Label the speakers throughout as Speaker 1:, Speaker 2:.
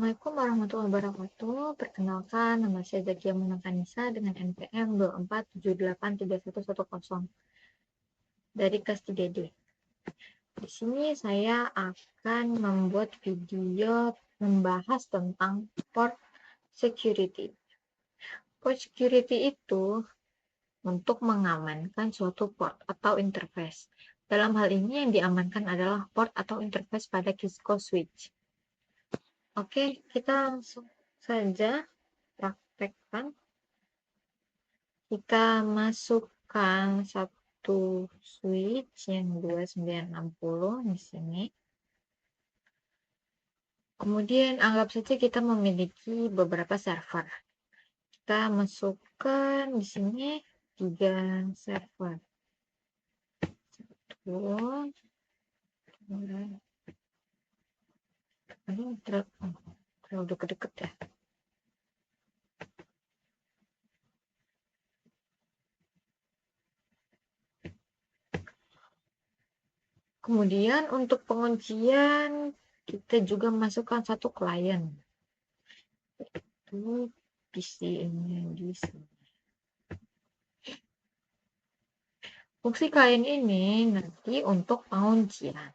Speaker 1: Assalamualaikum warahmatullahi wabarakatuh. Perkenalkan, nama saya Zakia Munakanisa dengan NPM 24783110 dari kelas 3D. Di sini saya akan membuat video membahas tentang port security. Port security itu untuk mengamankan suatu port atau interface. Dalam hal ini yang diamankan adalah port atau interface pada Cisco switch. Oke, kita langsung saja praktekkan. Kita masukkan satu switch yang 2960 di sini. Kemudian anggap saja kita memiliki beberapa server. Kita masukkan di sini 3 server. Ini terlalu deket-deket ya. Kemudian untuk penguncian kita juga masukkan satu klien. Itu PC ini di sini. Fungsi klien ini nanti untuk penguncian.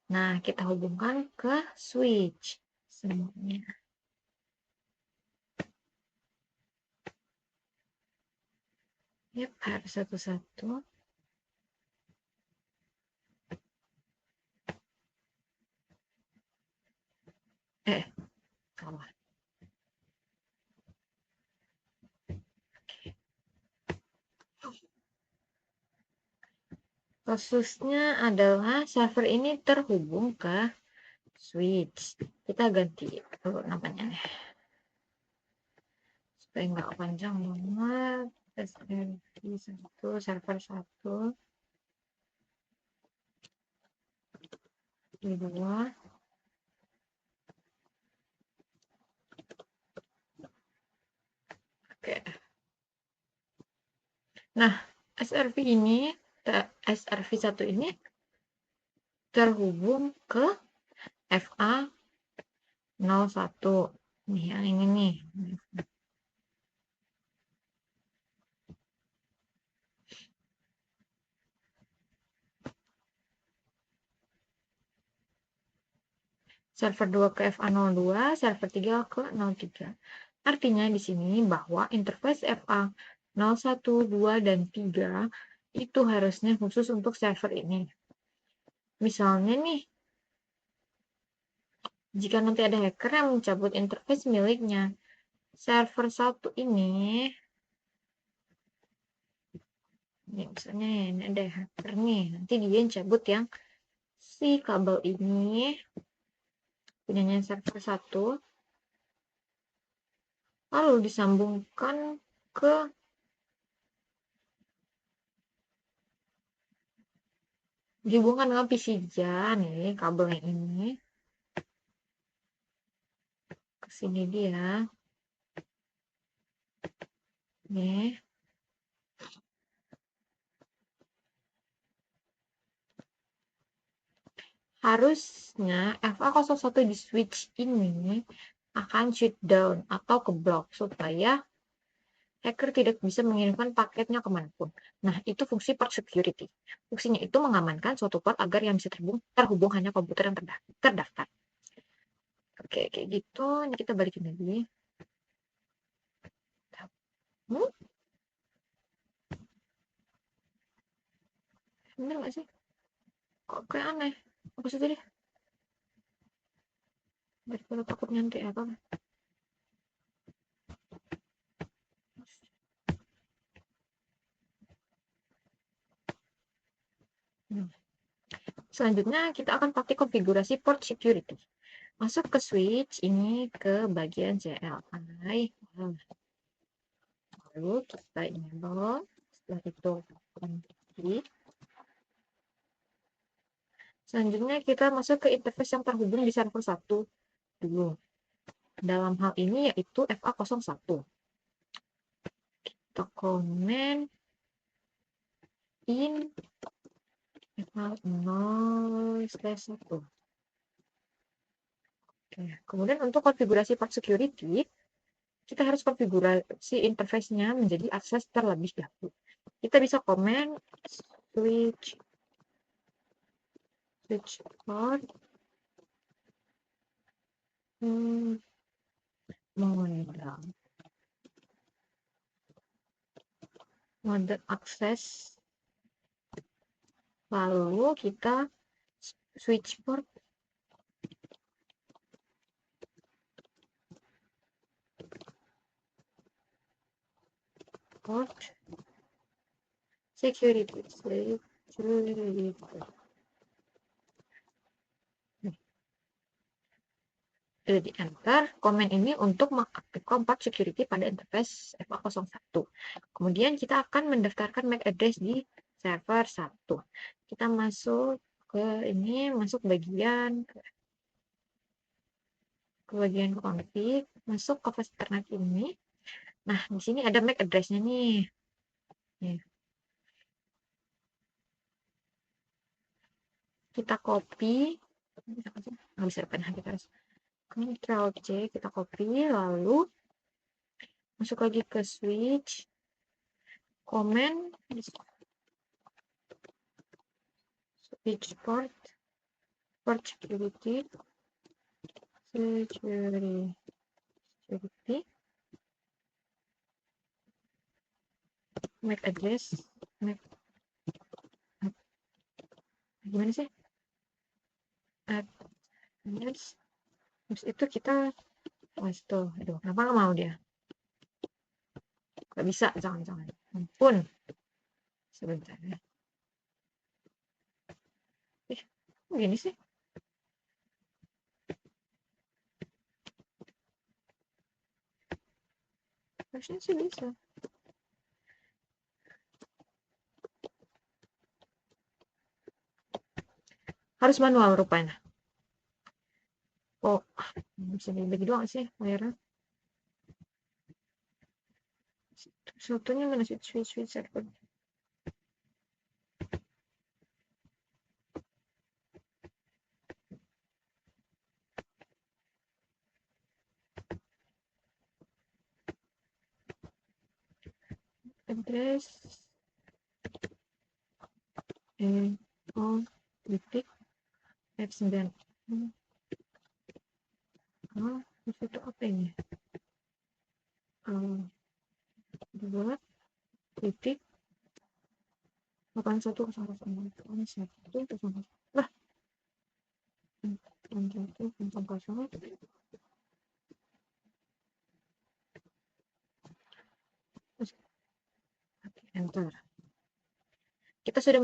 Speaker 1: Nah, kita hubungkan ke switch semuanya. Yap, harus satu-satu. Salah. Kasusnya adalah server ini terhubung ke switch. Kita ganti dulu namanya nih. Supaya nggak panjang banget. SRV1, server 1. 2. Oke. Nah, SRV1 ini terhubung ke FA01. Nih, yang ini nih. Server 2 ke FA02, server 3 ke 03. Artinya di sini bahwa interface FA01, 2, dan 3 itu harusnya khusus untuk server ini. Misalnya nih, jika nanti ada hacker yang mencabut interface miliknya, server 1 ini, misalnya ini ada hacker nih, nanti dia cabut yang si kabel ini, punyanya server 1, lalu disambungkan ke dihubungkan dengan PC nih, kabel yang ini ke sini dia. Nih. Harusnya FA01 di switch ini akan shutdown atau keblok supaya hacker tidak bisa mengirimkan paketnya kemanapun. Nah, itu fungsi port security. Fungsinya itu mengamankan suatu port agar yang bisa terhubung hanya komputer yang terdaftar. Oke, kayak gitu. Ini kita balikin lagi. Bener nggak sih? Kok kayak aneh? Apa sih tadi? Daripada takut nyantai apa? Selanjutnya kita akan pakai konfigurasi port security. Masuk ke switch ini ke bagian CLI. Lalu kita enable. Setelah itu konfig. Selanjutnya kita masuk ke interface yang terhubung di server 1 dulu. Dalam hal ini yaitu FA01. Kita comment in FA0/1. Oke. Kemudian untuk konfigurasi port security, kita harus konfigurasi interface-nya menjadi akses terlebih dahulu. Kita bisa komen switch port mode akses, lalu kita switch port security. Sudah di enter, komen ini untuk mengaktifkan port security pada interface FA01. Kemudian kita akan mendaftarkan MAC address di server 1. Kita masuk ke ini, masuk bagian config, masuk ke fast internet ini. Nah, di sini ada MAC address-nya nih. Kita copy, nggak bisa depan, kita harus Ctrl C, kita copy, lalu masuk lagi ke switch, comment, switch port security, MAC address, gimana sih? Address, terus itu kita tuh, aduh, kenapa nggak mau dia? Nggak bisa, jangan, ampun. Sebentar ya. Gini sih? Harusnya sih bisa. Harus manual rupanya. Oh, bisa dibagi doang sih layarnya. Satunya mana switch server. Address titik F9. Itu apa ini? 2 titik 8100 lah, 8100. Enter. Kita sudah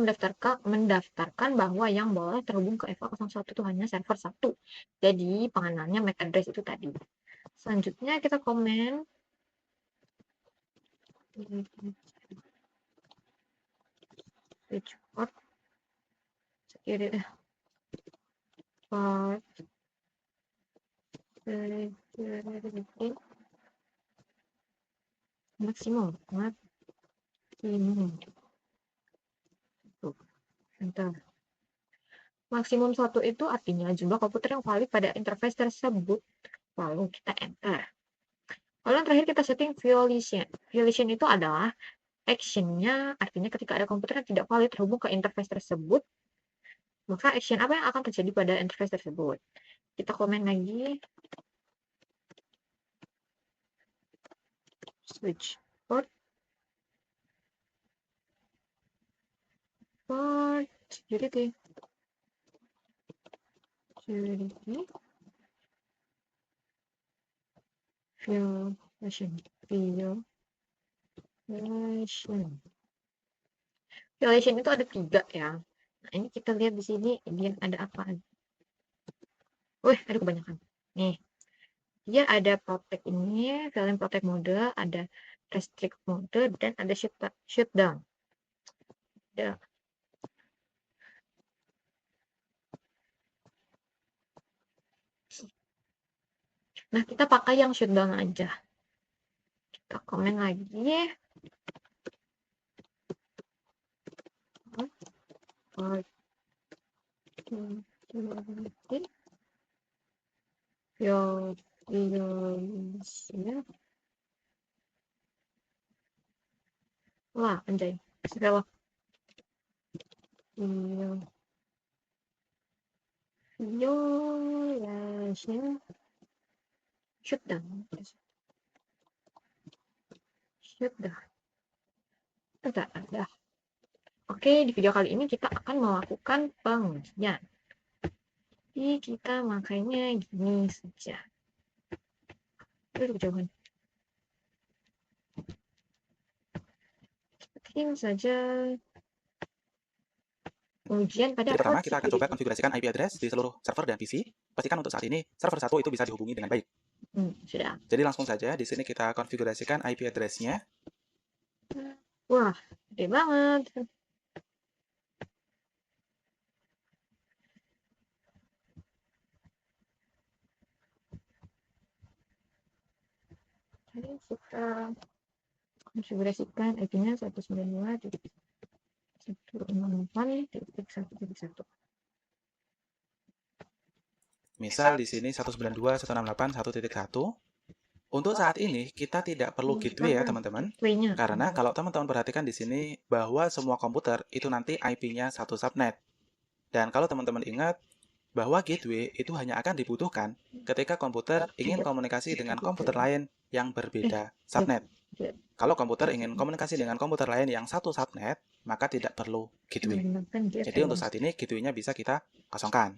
Speaker 1: mendaftarkan bahwa yang boleh terhubung ke FA01 itu hanya server 1. Jadi pengenalnya MAC address itu tadi. Selanjutnya kita komen switch port security port security maksimum. Enter. Maksimum 1 itu artinya jumlah komputer yang valid pada interface tersebut. Lalu kita enter. Lalu yang terakhir kita setting violation. Violation itu adalah action-nya, artinya ketika ada komputer yang tidak valid terhubung ke interface tersebut, maka action apa yang akan terjadi pada interface tersebut. Kita komen lagi. Switch port security violation itu ada 3 ya. Nah, ini kita lihat di sini dia ada apa? Ada kebanyakan. Nih, dia ada protect ini, volume protect mode, ada restrict mode, dan ada shutdown. Nah, kita pakai yang shutdown aja. Kita komen lagi. Yo, ya. Wah, anjay. Segala. Yo, ya, shutdown. Shutdown. Tidak ada. Oke, di video kali ini kita akan melakukan pengujian. Jadi kita makanya gini saja. Duduk jauhan. Seperti saja pengujian pada
Speaker 2: Jadi pertama
Speaker 1: port
Speaker 2: kita akan
Speaker 1: security.
Speaker 2: coba konfigurasikan IP address di seluruh server dan PC. Pastikan untuk saat ini server 1 itu bisa dihubungi dengan baik.
Speaker 1: Sudah.
Speaker 2: Jadi langsung saja di sini kita konfigurasikan IP address-nya.
Speaker 1: Wah, gede banget. Jadi kita konfigurasikan IP-nya 192.168.1.1.
Speaker 2: Misal di sini 192.168.1.1. Untuk saat ini kita tidak perlu gateway ya teman-teman. Karena kalau teman-teman perhatikan di sini bahwa semua komputer itu nanti IP-nya satu subnet. Dan kalau teman-teman ingat bahwa gateway itu hanya akan dibutuhkan ketika komputer ingin komunikasi dengan komputer lain yang berbeda subnet. Kalau komputer ingin komunikasi dengan komputer lain yang satu subnet, maka tidak perlu gateway. Jadi untuk saat ini gateway-nya bisa kita kosongkan.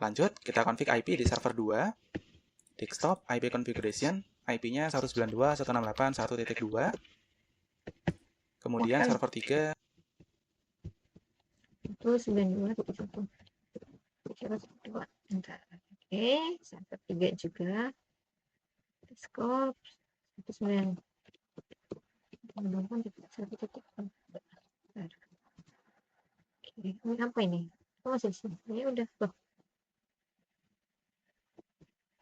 Speaker 2: Lanjut, kita config IP di server 2. Desktop IP configuration, IP-nya 192.168.1.2. Kemudian server 3
Speaker 1: itu 92.1. Oke, server 3 juga. Desktop 192. Ini apa ini? Oh, masih di sini. Ini udah loh.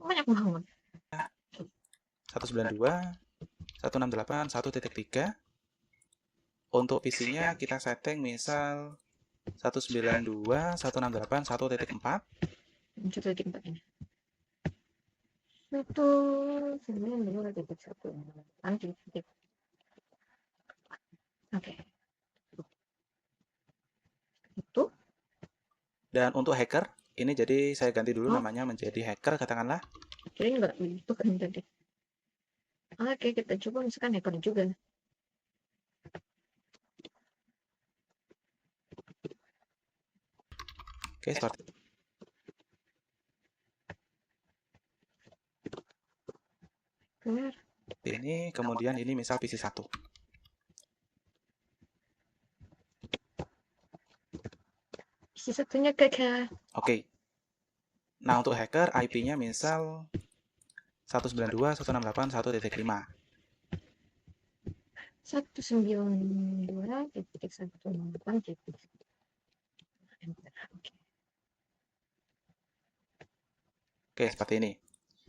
Speaker 1: Banyak banget.
Speaker 2: 192.168.1.3. Untuk PC-nya kita setting misal 192.168.1.4.
Speaker 1: 1.4 ini. 192.1. Oke. Itu.
Speaker 2: Dan untuk hacker, ini jadi saya ganti dulu namanya menjadi hacker katakanlah.
Speaker 1: Jadi nggak itu kan tadi. Oke, kita coba misalkan hacker juga.
Speaker 2: Oke, seperti ini. Kemudian ini misal PC 1.
Speaker 1: PC satunya kakak.
Speaker 2: Oke. Nah, untuk hacker IP-nya misal 192.168.1.5.
Speaker 1: 192.168.
Speaker 2: Oke, seperti ini.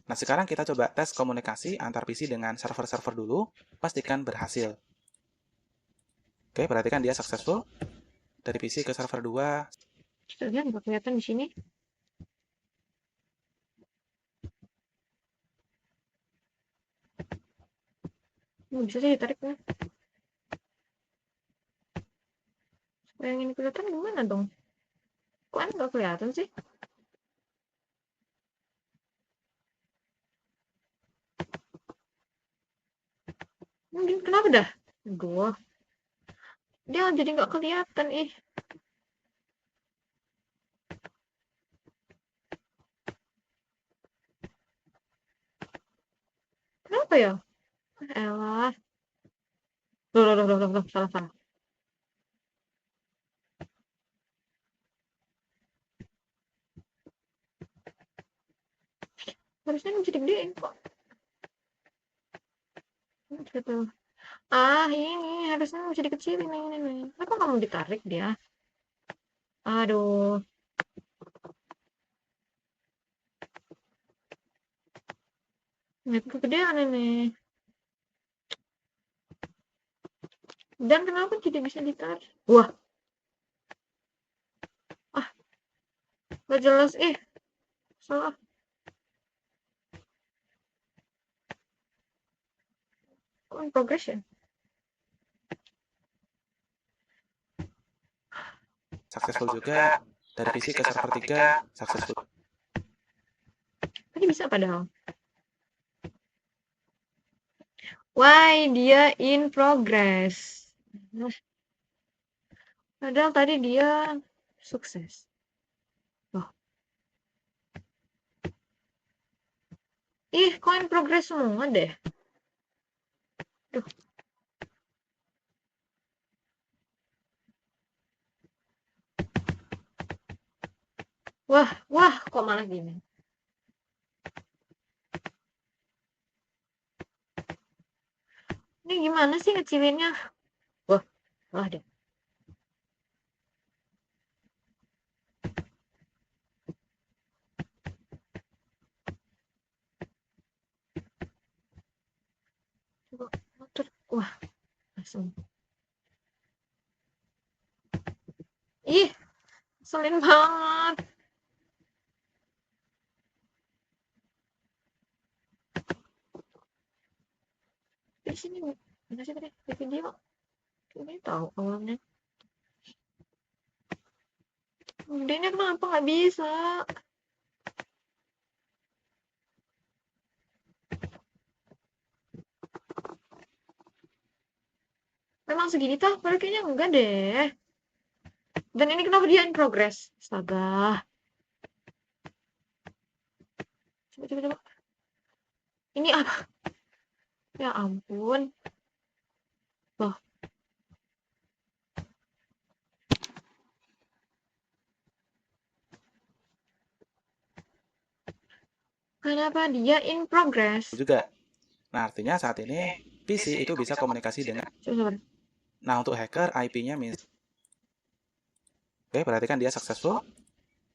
Speaker 2: Nah, sekarang kita coba tes komunikasi antar PC dengan server-server dulu. Pastikan berhasil. Oke, perhatikan dia successful. Dari PC ke server 2.
Speaker 1: Lihat nggak kelihatan di sini? Bisa sih ditarik ya. Supaya yang ini kelihatan gimana dong? Kok nggak kelihatan sih? Mungkin kenapa dah? Aduh. Dia jadi nggak kelihatan ih. Kenapa ya? Elah. Loh, salah. Harusnya jadi gedein kok. Gitu. Ini harusnya bisa dikecilin ini. Kenapa kamu ditarik dia? Aduh. Ini kegedean ini. Dan kenapa tidak bisa ditarik? Wah. Gak jelas salah. in progress ya.
Speaker 2: Successful juga. Dari PC ke server 3, successful.
Speaker 1: Tadi bisa padahal. Why dia in progress? Padahal tadi dia sukses. Loh. Ih, kok in progress semua deh? Duh. Wah, kok malah gini? Ini gimana sih ngecilinnya? Wah, salah deh. Coba atur. Wah, langsung. Ih, ngeselin banget. Di sini mana sih tadi di video? Ini tahu awalnya. Gedenya kenapa nggak bisa? Memang segini tuh, padahal kayaknya enggak deh. Dan ini kenapa dia in progress? Astaga. Coba. Ini apa? Ya ampun. Loh. Kenapa dia in progress?
Speaker 2: Juga. Nah, artinya saat ini PC itu bisa komunikasi dengan. Nah, untuk hacker IP-nya Oke, perhatikan dia successful.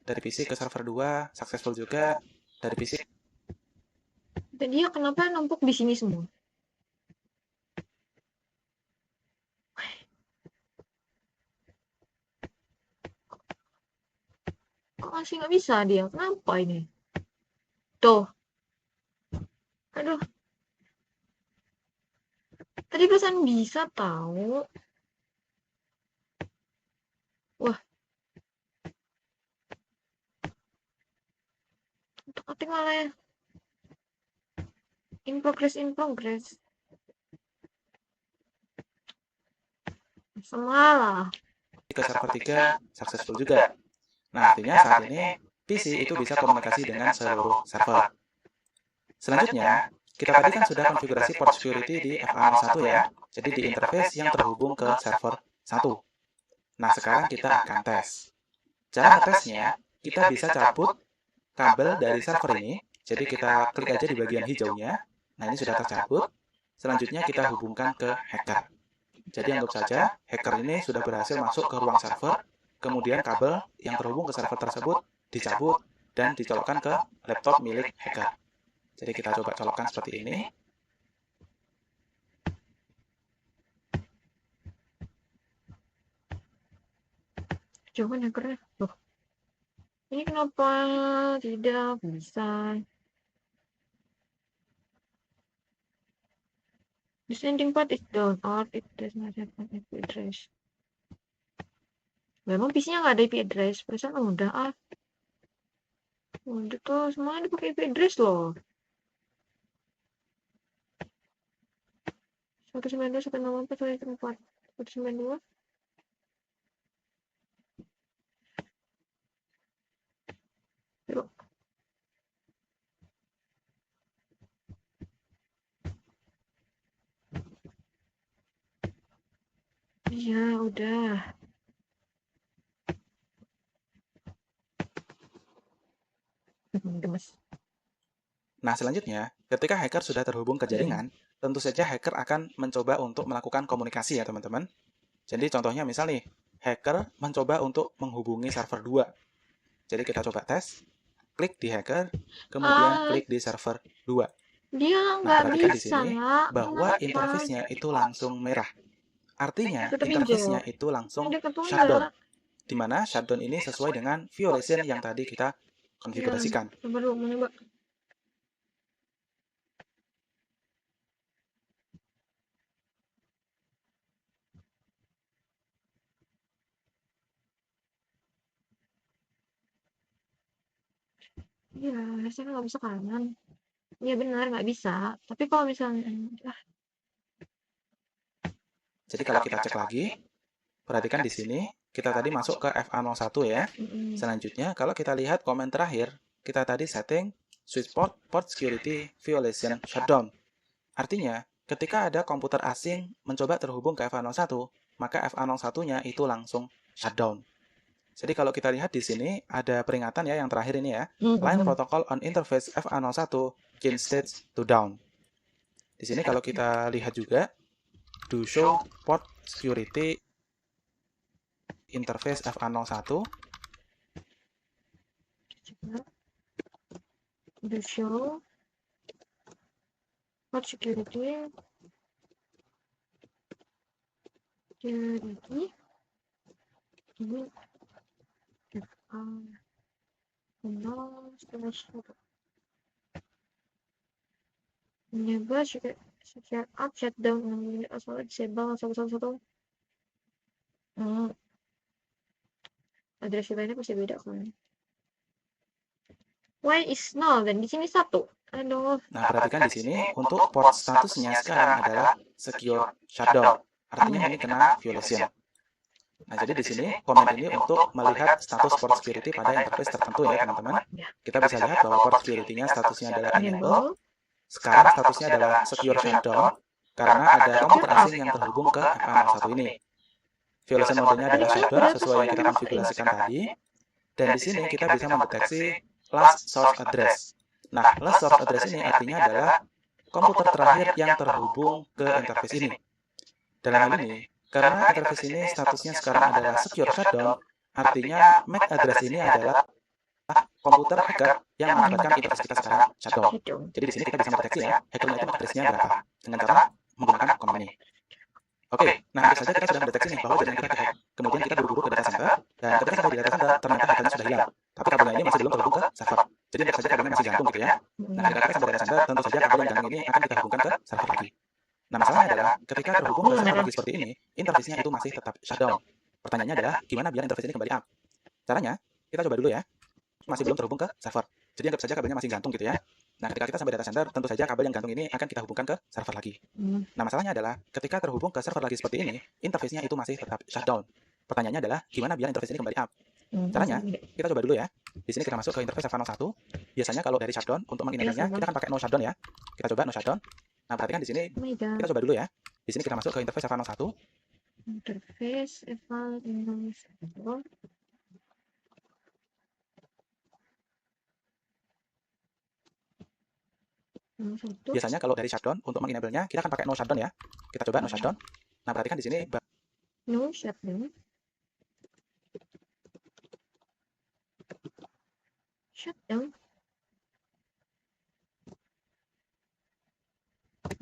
Speaker 2: Dari PC ke server 2, successful juga. Dari PC.
Speaker 1: Dan dia kenapa numpuk di sini semua? Kok masih nggak bisa dia? Kenapa ini? Tuh. Aduh. Tadi perasaan bisa tahu. Wah. Untuk atik malah ya. In progress. Semalah.
Speaker 2: Ke server 3, successful juga. Nah, artinya saat ini PC itu bisa komunikasi dengan seluruh server. Selanjutnya, kita tadi kan sudah konfigurasi port security di FA01 ya. Jadi di interface yang terhubung ke server 1. Nah, sekarang kita akan tes. Cara ngetesnya, kita bisa cabut kabel dari server ini. Jadi kita klik aja di bagian hijaunya. Nah, ini sudah tercabut. Selanjutnya kita hubungkan ke hacker. Jadi anggap saja hacker ini sudah berhasil masuk ke ruang server. Kemudian kabel yang terhubung ke server tersebut dicabut dan dicolokkan ke laptop milik hacker. Jadi kita coba colokkan seperti ini.
Speaker 1: Coba hackernya. Loh. Ini kenapa tidak bisa? The sending part is down or it does not have an IP address. Memang PC-nya nggak ada IP address. Perasaan udah ah. Udah tuh semuanya dipakai IP address loh. 192 164 192. Yuk. Iya, udah. Gemes.
Speaker 2: Nah, selanjutnya, ketika hacker sudah terhubung ke jaringan, tentu saja hacker akan mencoba untuk melakukan komunikasi ya, teman-teman. Jadi contohnya misal nih, hacker mencoba untuk menghubungi server 2. Jadi kita coba tes, klik di hacker, kemudian klik di server 2.
Speaker 1: Dia
Speaker 2: Nah,
Speaker 1: nggak
Speaker 2: perhatikan di
Speaker 1: bisa.
Speaker 2: sini bahwa interface-nya itu langsung merah. Artinya, interface-nya itu langsung shutdown. Di mana shutdown ini sesuai dengan violation yang tadi kita konfigurasikan.
Speaker 1: Coba dulu, mau nyoba. Iya, saya nggak bisa kanan. Iya benar, nggak bisa. Tapi kalau misalnya,
Speaker 2: Jadi kalau kita cek lagi, perhatikan di sini, kita tadi masuk ke FA01 ya. Selanjutnya, kalau kita lihat komen terakhir, kita tadi setting switchport port security violation shutdown. Artinya, ketika ada komputer asing mencoba terhubung ke FA01, maka FA01-nya itu langsung shutdown. Jadi kalau kita lihat di sini ada peringatan ya yang terakhir ini ya. Line protocol on interface FA01 change state to down. Di sini kalau kita lihat juga do show port security interface FA01.
Speaker 1: Do show port security ini enable secure up shutdown asal disable 111. Address lainnya pasti beda kan. Why is 0 dan di sini 1. Aduh.
Speaker 2: Nah, perhatikan di sini untuk port statusnya sekarang adalah secure shutdown. Artinya ini kena violation. Nah, jadi di sini komen ini untuk melihat status port security pada interface tertentu ya, teman-teman. Kita bisa lihat bahwa port security-nya statusnya adalah enable. Sekarang statusnya adalah secure shutdown karena ada komputer asing yang terhubung ke FA01 ini. Violation mode-nya adalah shutdown sesuai yang kita konfigurasikan tadi. Dan di sini kita bisa mendeteksi last source address. Nah, last source address ini artinya adalah komputer terakhir yang terhubung ke interface ini. Dalam hal ini, karena interface ini statusnya sekarang adalah secure shutdown, artinya MAC address ini adalah komputer hacker yang mengakibatkan interface kita sekarang shutdown. Jadi di sini kita bisa mendeteksi ya, hackernya itu MAC address-nya berapa dengan cara menggunakan komen ini. Oke, nah itu saja kita sudah mendeteksi nih bahwa jaringan kita terhack. Kemudian kita buru-buru ke data center, dan ketika sampai di data center, ternyata hackernya sudah hilang. Tapi kabelnya ini masih belum terhubung ke server. Jadi tentu saja kabelnya masih gantung gitu ya. Nah, ketika kita sampai di data center, tentu saja kabel yang gantung ini akan kita hubungkan ke server lagi. Nah, masalahnya adalah ketika terhubung ke server lagi seperti ini, interface-nya itu masih tetap shutdown. Pertanyaannya adalah, gimana biar interface ini kembali up? Caranya, kita coba dulu ya. Masih belum terhubung ke server. Jadi anggap saja kabelnya masih gantung gitu ya. Nah, ketika kita sampai data center, tentu saja kabel yang gantung ini akan kita hubungkan ke server lagi. Nah, masalahnya adalah ketika terhubung ke server lagi seperti ini, interface-nya itu masih tetap shutdown. Pertanyaannya adalah, gimana biar interface ini kembali up? Caranya, kita coba dulu ya. Di sini kita masuk ke interface FA01. Biasanya kalau dari shutdown, untuk mengingatnya, kita akan pakai no shutdown ya. Kita coba no shutdown. Nah, perhatikan di sini, kita coba dulu ya. Di sini kita masuk ke interface FA01.
Speaker 1: Interface FA01.
Speaker 2: Biasanya kalau dari shutdown, untuk mengenable-nya, kita akan pakai no shutdown ya. Kita coba no shutdown. Nah, perhatikan di sini.
Speaker 1: No shutdown. Shutdown.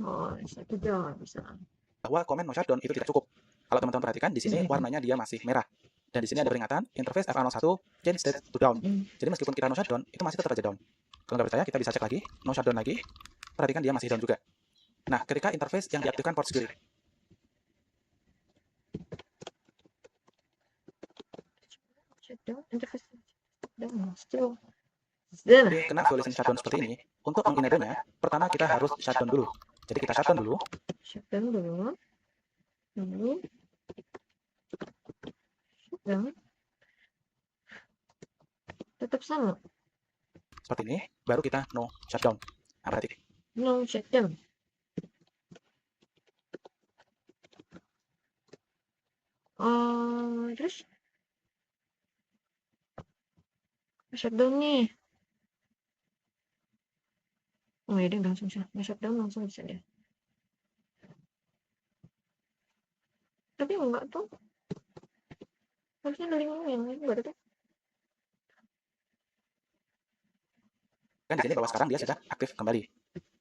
Speaker 1: Oh, shutdown misalnya.
Speaker 2: Bahwa komen no shutdown itu tidak cukup. Kalau teman-teman perhatikan, di sini warnanya dia masih merah. Dan di sini ada peringatan, interface FA01 change state to down. Jadi meskipun kita no shutdown, itu masih tetap aja down. Kalau nggak percaya, kita bisa cek lagi, no shutdown lagi. Perhatikan dia masih down juga. Nah, ketika interface yang diaktifkan port security.
Speaker 1: Shutdown, interface down, still.
Speaker 2: Kena violation shutdown seperti ini, untuk mengenable-nya, pertama kita harus shutdown dulu. Jadi kita shutdown dulu.
Speaker 1: Shutdown dulu. Shutdown. Tetap sama.
Speaker 2: Seperti ini, baru kita no shutdown. Nah, berarti
Speaker 1: no shutdown. Terus shutdown nih. Oh ya, dia langsung shutdown langsung bisa deh. Tapi enggak tuh. Harusnya ada 5 yang lain baru tuh.
Speaker 2: Kan di sini bahwa sekarang dia sudah aktif kembali.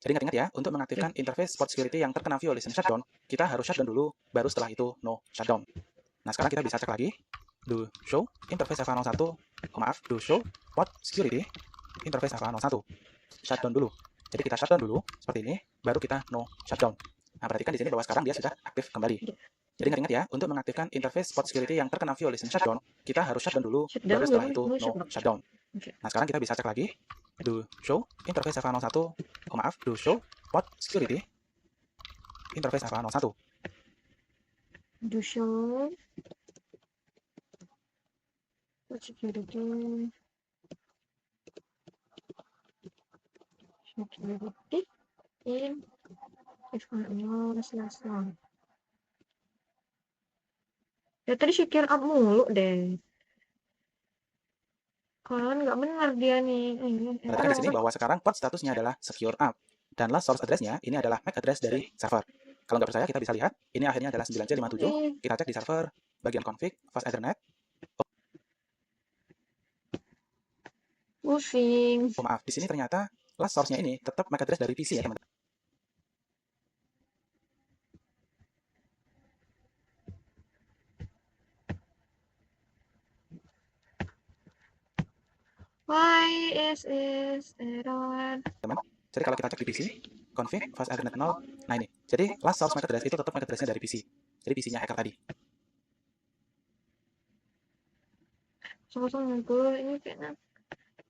Speaker 2: Jadi ingat-ingat ya, untuk mengaktifkan interface port security yang terkena violation shutdown, kita harus shutdown dulu, baru setelah itu no shutdown. Nah, sekarang kita bisa cek lagi, do show interface FA01, do show port security interface FA01. Shutdown dulu. Jadi kita shutdown dulu seperti ini, baru kita no shutdown. Nah, perhatikan di sini bahwa sekarang dia sudah aktif kembali. Jadi ingat ya, untuk mengaktifkan interface port security yang terkena violation shutdown, kita harus shutdown dulu, baru setelah itu no shutdown. Nah, sekarang kita bisa cek lagi, do show interface FA01, do show port security interface FA01.
Speaker 1: Do show port security in FA01. Ya tadi secure up mulu deh. Kan nggak benar dia nih.
Speaker 2: Perhatikan di sini bahwa sekarang port statusnya adalah secure up. Dan last source address-nya ini adalah MAC address dari server. Kalau nggak percaya kita bisa lihat, ini akhirnya adalah 9C57. Kita cek di server, bagian config, fast ethernet.
Speaker 1: Pusing.
Speaker 2: Oh maaf, di sini ternyata last source-nya ini tetap MAC address dari PC ya teman-teman.
Speaker 1: Why is error?
Speaker 2: Teman, jadi kalau kita cek di PC, config, fast ethernet 0, nah ini. Jadi last source MAC address itu tetap MAC address-nya dari PC. Jadi PC-nya hacker tadi.
Speaker 1: Sama-sama ini kayaknya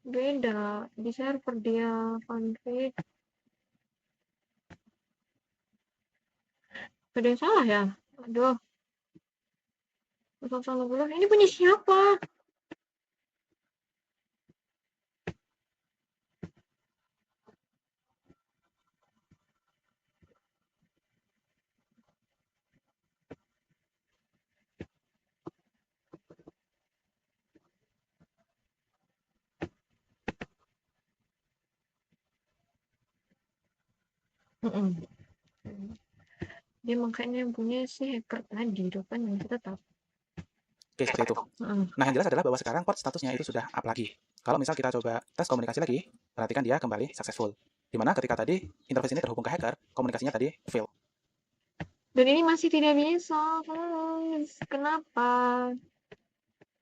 Speaker 1: beda. Di server dia config. Ada yang salah ya? Aduh. 010 ini punya siapa? Dia makanya yang punya si hacker tadi kan yang kita tahu.
Speaker 2: Oke, seperti itu. Nah, yang jelas adalah bahwa sekarang port statusnya itu sudah up lagi. Kalau misal kita coba tes komunikasi lagi, perhatikan dia kembali successful. Dimana ketika tadi interface ini terhubung ke hacker, komunikasinya tadi fail.
Speaker 1: Dan ini masih tidak bisa. Kenapa?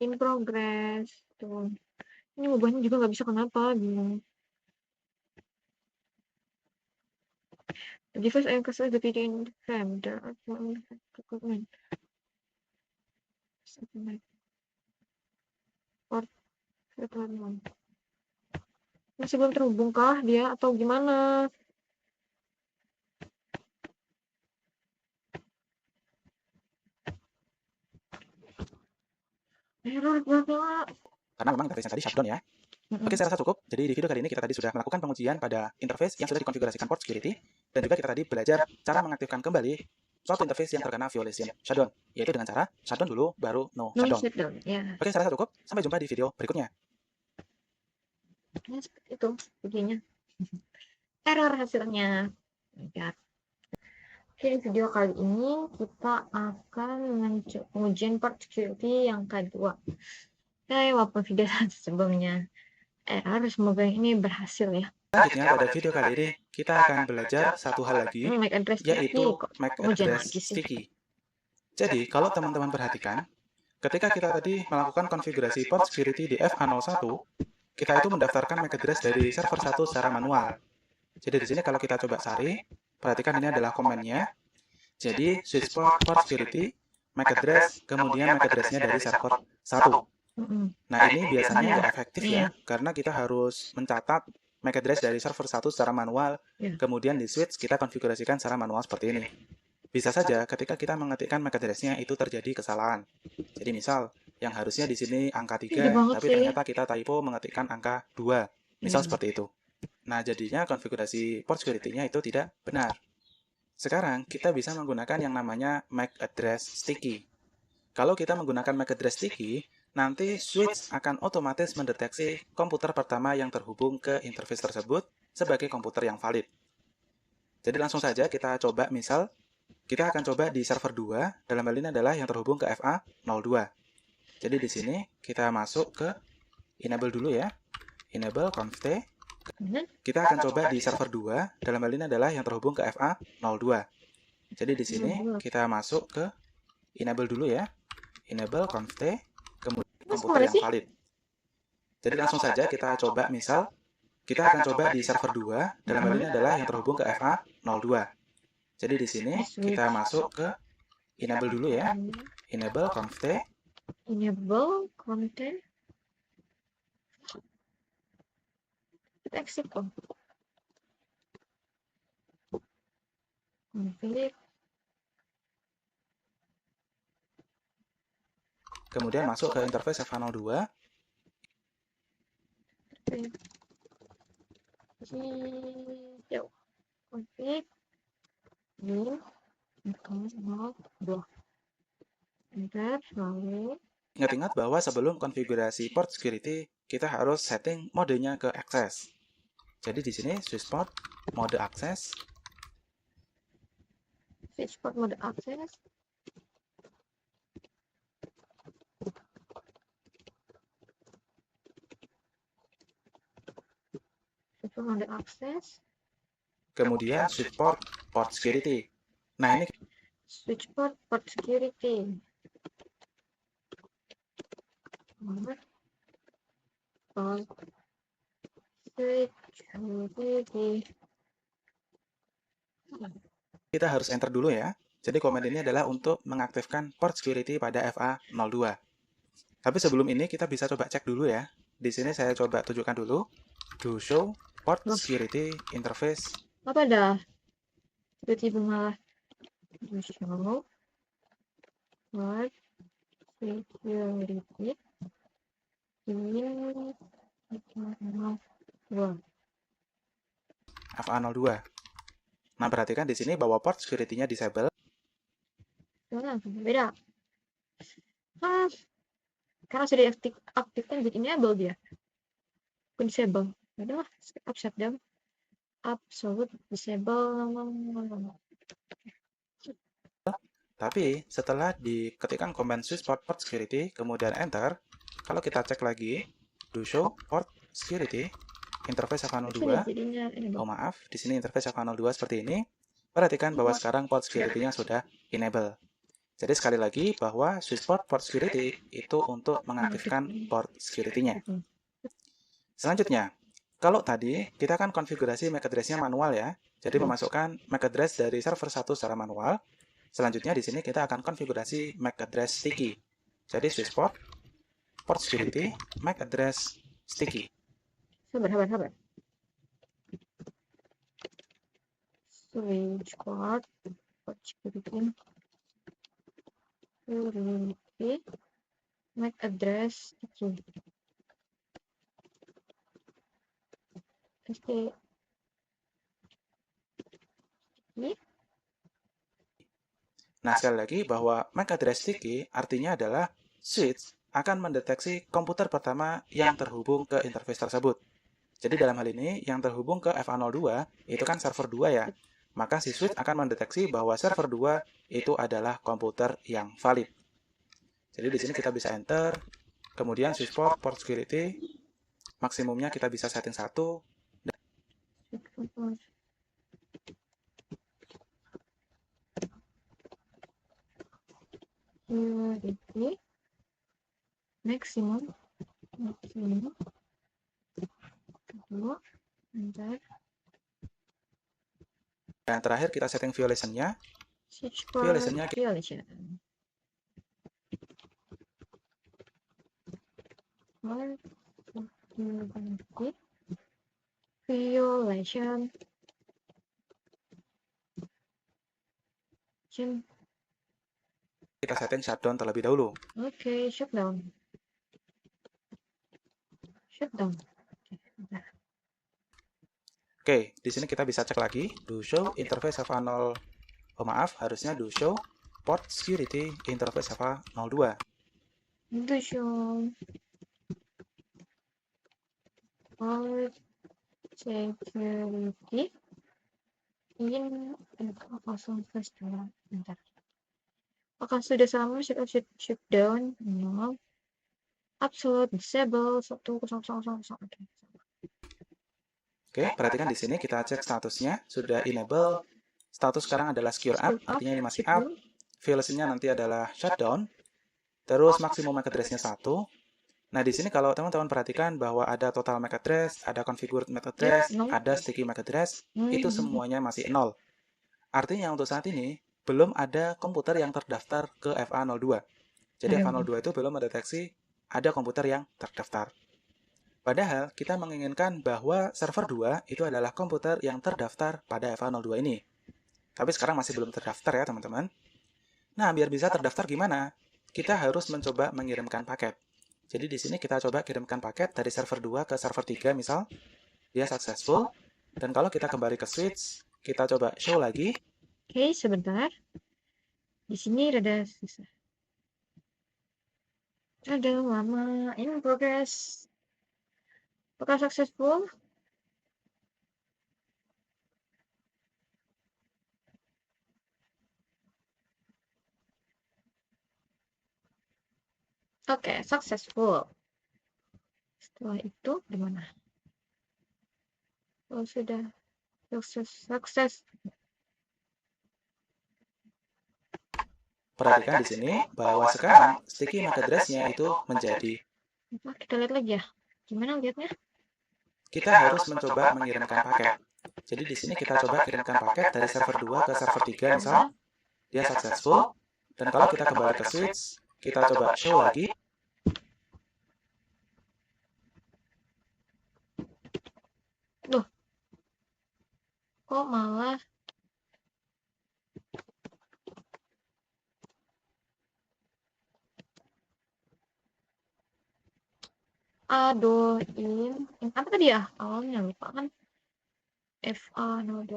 Speaker 1: In progress. Tuh. Ini ubahnya juga nggak bisa kenapa. Bingung. The device I access the video in the frame. There are equipment. Masih belum terhubung kah dia atau gimana? Error Bapak.
Speaker 2: Karena memang interface tadi shutdown ya. Oke, saya rasa cukup. Jadi di video kali ini kita tadi sudah melakukan pengujian pada interface yang sudah dikonfigurasikan port security, dan juga kita tadi belajar cara mengaktifkan kembali suatu interface yang terkena violation shutdown, yaitu dengan cara shutdown dulu baru no shutdown.
Speaker 1: Ya.
Speaker 2: Oke, saya rasa cukup. Sampai jumpa di video berikutnya.
Speaker 1: Ya, seperti itu begini. Error hasilnya. Ya. Oke, di video kali ini kita akan mengujian port security yang kedua. Ya, walaupun video sebelumnya error, semoga ini berhasil ya.
Speaker 2: Selanjutnya pada video kali ini kita akan belajar satu hal lagi, yaitu MAC address sticky. Jadi kalau teman-teman perhatikan, ketika kita tadi melakukan konfigurasi port security di FA01, kita itu mendaftarkan MAC address dari server 1 secara manual. Jadi di sini kalau kita coba cari, perhatikan ini adalah komennya. Jadi switch port security, MAC address, kemudian MAC address-nya dari server 1. Nah ini biasanya nggak efektif ya, karena kita harus mencatat MAC address dari server 1 secara manual, kemudian di switch kita konfigurasikan secara manual seperti ini. Bisa saja ketika kita mengetikkan MAC address-nya itu terjadi kesalahan. Jadi misal, yang harusnya di sini angka 3, tapi ternyata kita typo mengetikkan angka 2. Misal seperti itu. Nah jadinya konfigurasi port security-nya itu tidak benar. Sekarang kita bisa menggunakan yang namanya MAC address sticky. Kalau kita menggunakan MAC address sticky, nanti switch akan otomatis mendeteksi komputer pertama yang terhubung ke interface tersebut sebagai komputer yang valid. Jadi langsung saja kita coba, misal kita akan coba di server 2, dalam hal ini adalah yang terhubung ke FA02. Jadi di sini kita masuk ke enable dulu ya, enable conft. Kita akan coba di server 2, dalam hal ini adalah yang terhubung ke FA02. Jadi di sini kita masuk ke enable dulu ya, enable conft, kemudian komputer yang valid. Jadi langsung saja kita coba, misal kita akan coba di server 2, dalam hal ini adalah yang terhubung ke FA02. Jadi di sini kita masuk ke enable dulu ya. Enable conft.
Speaker 1: Enable content. Exit config.
Speaker 2: Kemudian masuk ke interface FA02.
Speaker 1: Config. New. Enter. Lalu.
Speaker 2: Ingat-ingat bahwa sebelum konfigurasi port security, kita harus setting modenya ke access. Jadi di sini switch port mode access.
Speaker 1: Switch port mode access. Mode access.
Speaker 2: Kemudian switch port security. Nah, ini
Speaker 1: switch port security.
Speaker 2: Kita harus enter dulu ya. Jadi komen ini adalah untuk mengaktifkan port security pada FA02. Tapi sebelum ini kita bisa coba cek dulu ya. Di sini saya coba tunjukkan dulu. Do show port security interface.
Speaker 1: Apa dah? Tiba-tiba malah do show port security in
Speaker 2: FA02. Nah, perhatikan di sini bahwa port security-nya disable.
Speaker 1: Beda. Karena sudah diaktifkan jadi enable dia. Bukan disable. Adalah up shutdown. Absolute disable.
Speaker 2: Tapi setelah diketikkan command switch port security, kemudian enter, kalau kita cek lagi, do show port security, interface FA02, oh maaf, di sini interface FA02 seperti ini, perhatikan bahwa sekarang port security-nya sudah enable. Jadi sekali lagi bahwa switch port security itu untuk mengaktifkan port security-nya. Selanjutnya, kalau tadi kita kan konfigurasi MAC address-nya manual ya, jadi memasukkan MAC address dari server 1 secara manual. Selanjutnya di sini kita akan konfigurasi MAC address sticky. Jadi switch port security, MAC address sticky.
Speaker 1: Sabar. Switch port security, MAC address sticky.
Speaker 2: Nah, sekali lagi bahwa MAC address sticky artinya adalah switch akan mendeteksi komputer pertama yang terhubung ke interface tersebut. Jadi dalam hal ini yang terhubung ke FA02 itu kan server 2 ya. Maka si switch akan mendeteksi bahwa server 2 itu adalah komputer yang valid. Jadi di sini kita bisa enter, kemudian switch port security, maksimumnya kita bisa setting 1.
Speaker 1: Maximum.
Speaker 2: Dan terakhir kita setting violation-nya.
Speaker 1: Violation-nya violation.
Speaker 2: Kita setting shutdown terlebih dahulu.
Speaker 1: Oke, shutdown.
Speaker 2: Oke, di sini kita bisa cek lagi. Do show interface FA0. Oh maaf, harusnya do show port security interface FA02.
Speaker 1: Do show port security in FA02. Bentar. Apakah sudah sama shutdown? No. Absolute disable 1000.
Speaker 2: Oke, perhatikan di sini kita cek statusnya sudah enable. Status sekarang adalah secure up, artinya ini masih up. Violation-nya nanti adalah shutdown. Terus maksimum MAC address-nya 1. Nah, di sini kalau teman-teman perhatikan bahwa ada total MAC address, ada configured MAC address, ada sticky MAC address, itu semuanya masih 0. Artinya untuk saat ini belum ada komputer yang terdaftar ke FA02. Jadi FA02 itu belum mendeteksi ada komputer yang terdaftar. Padahal kita menginginkan bahwa server 2 itu adalah komputer yang terdaftar pada FA02 ini. Tapi sekarang masih belum terdaftar ya teman-teman. Nah, biar bisa terdaftar gimana? Kita harus mencoba mengirimkan paket. Jadi di sini kita coba kirimkan paket dari server 2 ke server 3 misal. Dia successful. Dan kalau kita kembali ke switch, kita coba show lagi.
Speaker 1: Oke, sebentar. Di sini rada susah. Ada lama. In progress. Apakah successful? Oke, successful. Setelah itu gimana? Oh, sudah sukses.
Speaker 2: Perhatikan di sini bahwa sekarang sticky MAC address-nya itu menjadi.
Speaker 1: Kita lihat lagi ya. Gimana lihatnya?
Speaker 2: Kita harus mencoba mengirimkan paket. Jadi di sini kita coba kirimkan paket dari server 2 ke server 3 misal. Dia successful. Dan kalau kita kembali ke switch, kita coba show lagi.
Speaker 1: Loh, kok malah aduh, in apa tadi ya? Awalnya lupa kan. FA02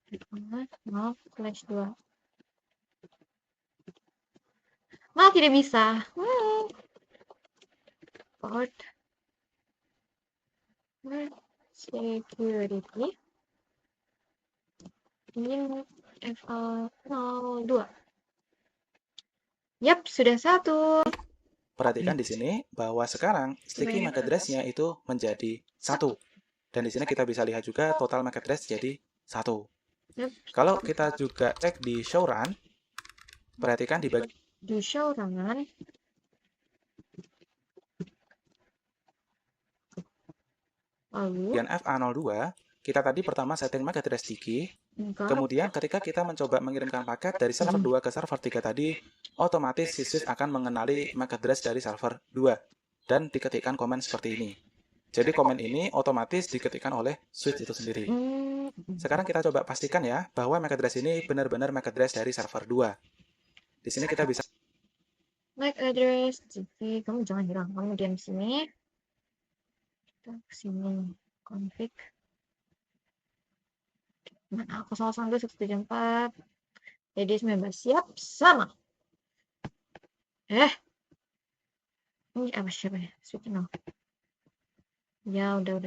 Speaker 1: 0/2 malah tidak bisa. Port security in FA02. Yap, sudah satu.
Speaker 2: Perhatikan di sini bahwa sekarang sticky MAC address-nya itu menjadi 1. Dan di sini kita bisa lihat juga total MAC address jadi 1. Kalau kita juga cek di show run, perhatikan di
Speaker 1: show run.
Speaker 2: bagian FA02, kita tadi pertama setting MAC address sticky. Kemudian ketika kita mencoba mengirimkan paket dari server 2 ke server 3 tadi, otomatis si switch akan mengenali MAC address dari server 2 dan diketikkan komen seperti ini. Jadi komen ini otomatis diketikkan oleh switch itu sendiri. Sekarang kita coba pastikan ya bahwa MAC address ini benar-benar MAC address dari server 2. Di sini kita bisa
Speaker 1: MAC address, jadi kamu jangan hilang, kamu diam sini. Kita sini config. Mana 012.174. Jadi 19 siap sama. Ini apa siapa ya? Switch no. Ya udah.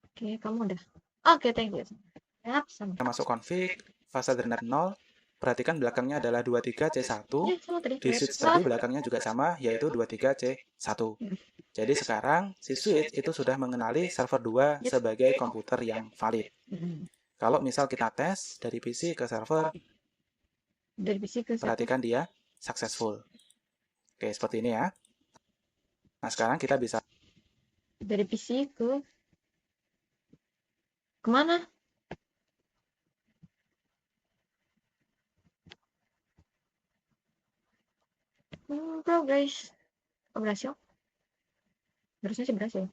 Speaker 1: Oke, kamu udah. Oke, thank you. Siap sama.
Speaker 2: masuk config, fase dernet 0. Perhatikan belakangnya adalah 23C1. Di switch tadi belakangnya juga sama, yaitu 23C1. Jadi sekarang si switch itu sudah mengenali server 2 sebagai komputer yang valid. Kalau misal kita tes dari PC ke server, perhatikan dia successful. Oke, seperti ini ya. Nah, sekarang kita bisa
Speaker 1: dari PC ke kemana? Progress. Oh, berhasil? Harusnya sih berhasil.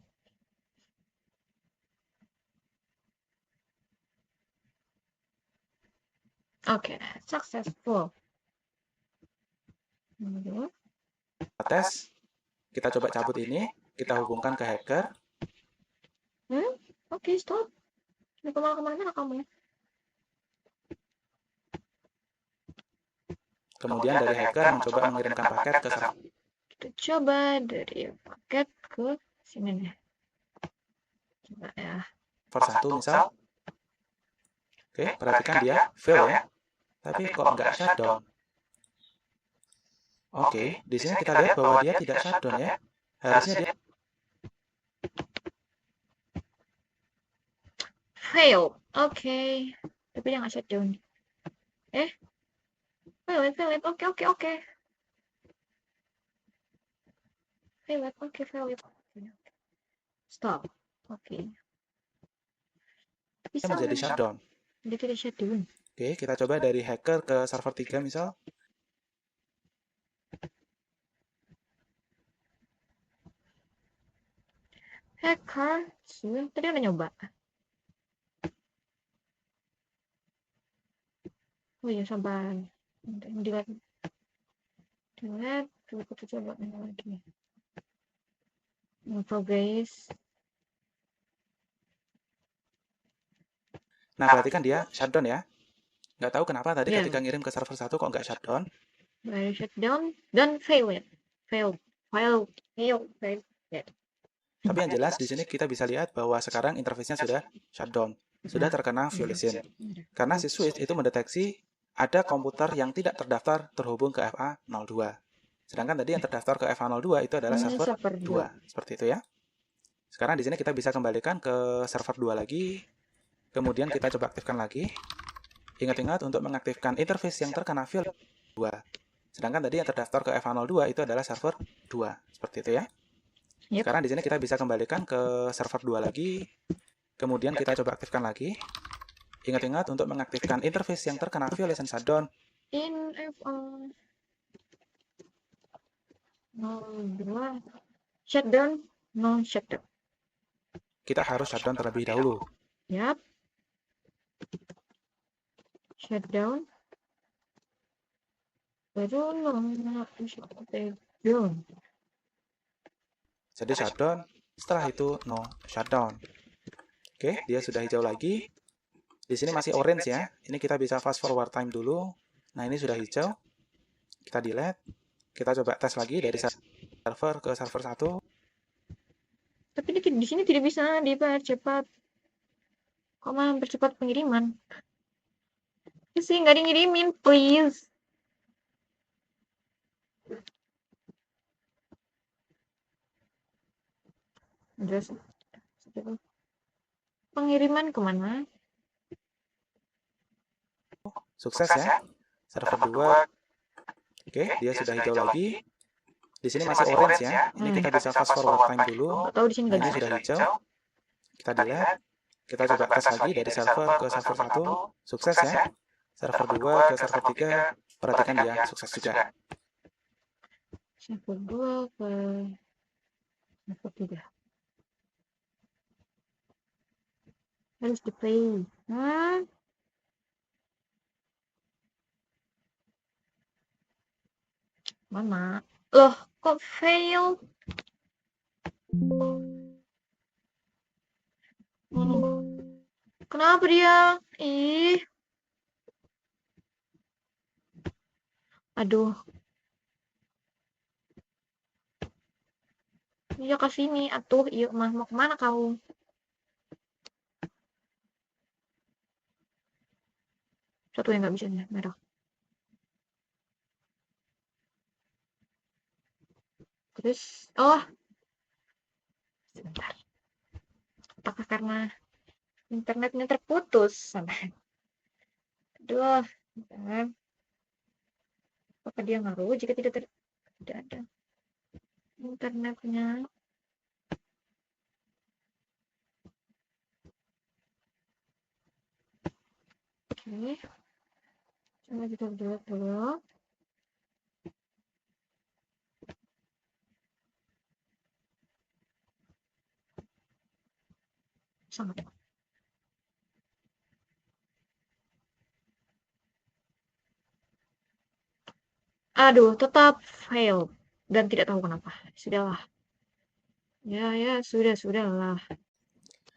Speaker 1: Oke, successful.
Speaker 2: tes, kita coba cabut ini, kita hubungkan ke hacker.
Speaker 1: Oke, stop. Ini kemana-kemana kamu ya?
Speaker 2: Kemudian dari hacker mencoba mengirimkan paket ke server.
Speaker 1: Kita coba dari paket ke sini deh. Coba ya.
Speaker 2: Server 1 misal. Oke, perhatikan dia fail ya. Tapi kok nggak shutdown? Oke, di sini kita lihat bahwa dia tidak shutdown ya. Harusnya dia
Speaker 1: fail. Oke. Tapi dia nggak shutdown. Fail it. Oke. Fail it. Stop. Oke.
Speaker 2: bisa menjadi shutdown.
Speaker 1: Dia tidak shutdown.
Speaker 2: Oke, kita coba dari hacker ke server 3 misal.
Speaker 1: Hacker, tadi udah nyoba. Oh iya, sabar. Dilihat. Coba kita coba lagi. Progress.
Speaker 2: Nah, berarti kan dia shutdown ya. Nggak tahu kenapa tadi ketika ngirim ke server 1 kok nggak shutdown.
Speaker 1: By shutdown dan fail ya. Fail. Ya.
Speaker 2: Tapi yang jelas di sini kita bisa lihat bahwa sekarang interface-nya sudah shutdown. Sudah terkena violation. Karena si switch itu mendeteksi ada komputer yang tidak terdaftar terhubung ke FA02. Sedangkan tadi yang terdaftar ke FA02 itu adalah server 2. Seperti itu ya. Sekarang di sini kita bisa kembalikan ke server 2 lagi. Kemudian kita coba aktifkan lagi. Ingat-ingat untuk mengaktifkan interface yang terkena violation 2. Sedangkan tadi yang terdaftar ke FA02 itu adalah server 2. Seperti itu ya. Sekarang di sini kita bisa kembalikan ke server 2 lagi. Kemudian kita coba aktifkan lagi. Ingat-ingat untuk mengaktifkan interface yang terkena violation shutdown.
Speaker 1: In FA02 shutdown, no shutdown.
Speaker 2: Kita harus shutdown terlebih dahulu.
Speaker 1: Yap. Shutdown. Baru no shutdown.
Speaker 2: Jadi shutdown, setelah itu no shutdown. Oke, dia sudah hijau lagi. Di sini masih orange ya. Ini kita bisa fast forward time dulu. Nah, ini sudah hijau. Kita delete. Kita coba tes lagi dari server ke server 1.
Speaker 1: Tapi di sini tidak bisa dipercepat. Kok malah mempercepat pengiriman? Sih, nggak ngirimin, please. Terus, pengiriman kemana?
Speaker 2: Sukses ya. Server 2. Oke, dia sudah hijau lagi. Di sini masih orange ya. Ini kita bisa fast forward time dulu. Nah, ini sudah hijau. Kita delete. Kita coba tes lagi dari server ke server 1. Sukses ya. Server 2 ke server 3. Perhatikan dia sukses juga.
Speaker 1: Server 2 ke server 3. Harus di play. Mana? Loh, kok fail? Kenapa dia? Ih. Aduh. Iya ke sini atuh, iya mau kemana kau? Satu yang nggak bisa nih, merah. Terus, oh, sebentar. Apakah karena internetnya terputus? Aduh, bentar. Apakah dia ngaruh jika tidak ada internetnya? Oke, coba kita lihat dulu. Sangat. Aduh, tetap fail dan tidak tahu kenapa. Sudahlah. Ya, sudahlah.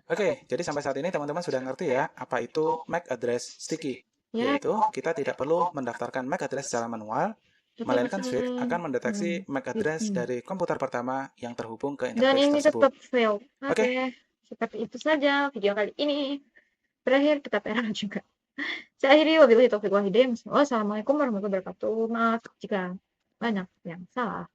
Speaker 2: Oke, jadi sampai saat ini teman-teman sudah ngerti ya apa itu MAC address sticky. Yaitu kita tidak perlu mendaftarkan MAC address secara manual, melainkan Swift akan mendeteksi MAC address dari komputer pertama yang terhubung ke interface
Speaker 1: tersebut. Dan ini
Speaker 2: tetap
Speaker 1: fail.
Speaker 2: Oke.
Speaker 1: Seperti itu saja video kali ini. Berakhir tetap error juga. Saya akhiri, wabillahi taufiq wal hidayah. Wassalamualaikum warahmatullahi wabarakatuh. Maaf jika banyak yang salah.